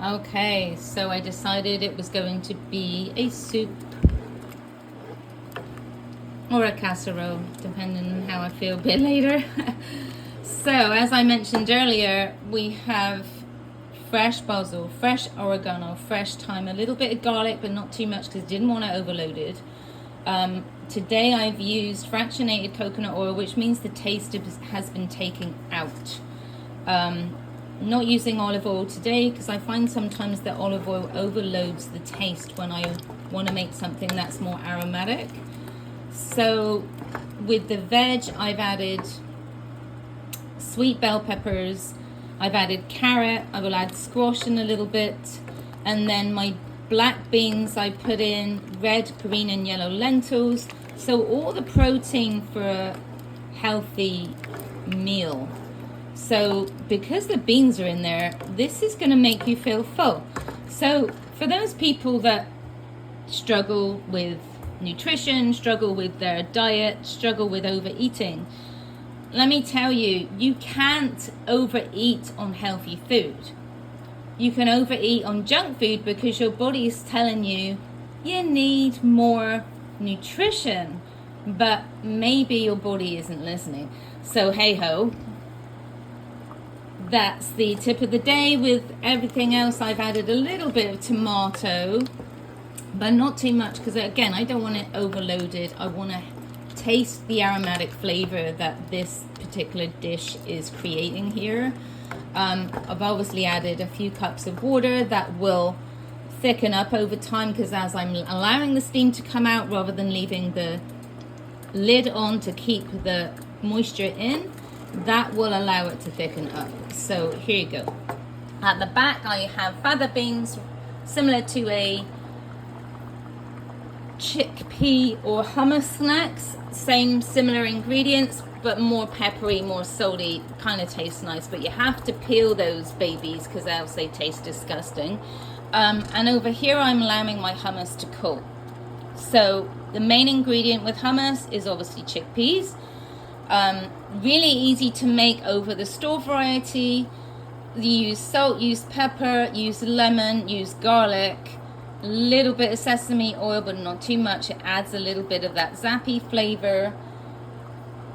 Okay, so I decided it was going to be a soup or a casserole, depending on how I feel a bit later. So, as I mentioned earlier, we have fresh basil, fresh oregano, fresh thyme, a little bit of garlic, but not too much because I didn't want it overloaded. Today I've used fractionated coconut oil, which means the taste has been taken out. Not using olive oil today because I find sometimes that olive oil overloads the taste when I want to make something that's more aromatic. So with the veg, I've added sweet bell peppers, I've added carrot, I will add squash in a little bit, and then my black beans I put in, red, green and yellow lentils. So all the protein for a healthy meal. So because the beans are in there, this is going to make you feel full. So for those people that struggle with nutrition, struggle with their diet, struggle with overeating, let me tell you, you can't overeat on healthy food. You can overeat on junk food because your body is telling you you need more nutrition, but maybe your body isn't listening. So hey ho, that's the tip of the day. With everything else, I've added a little bit of tomato, but not too much because again, I don't want it overloaded. I want to taste the aromatic flavor that this particular dish is creating here. I've obviously added a few cups of water that will thicken up over time because as I'm allowing the steam to come out rather than leaving the lid on to keep the moisture in, that will allow it to thicken up. So here you go. At the back I have fava beans, similar to a chickpea or hummus snacks, same similar ingredients, but more peppery, more salty, kind of tastes nice, but you have to peel those babies because else they taste disgusting. And over here I'm allowing my hummus to cool. So the main ingredient with hummus is obviously chickpeas. Really easy to make over the store variety. You use salt, use pepper, use lemon, use garlic, a little bit of sesame oil, but not too much. It adds a little bit of that zappy flavor.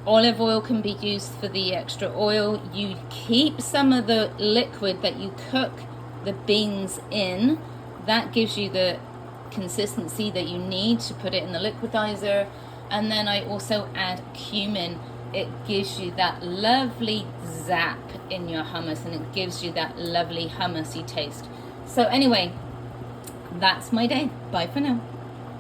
Olive oil can be used for the extra oil. You keep some of the liquid that you cook the beans in. That gives you the consistency that you need to put it in the liquidizer. And then I also add cumin. It gives you that lovely zap in your hummus and it gives you that lovely hummusy taste. So anyway, that's my day. Bye for now.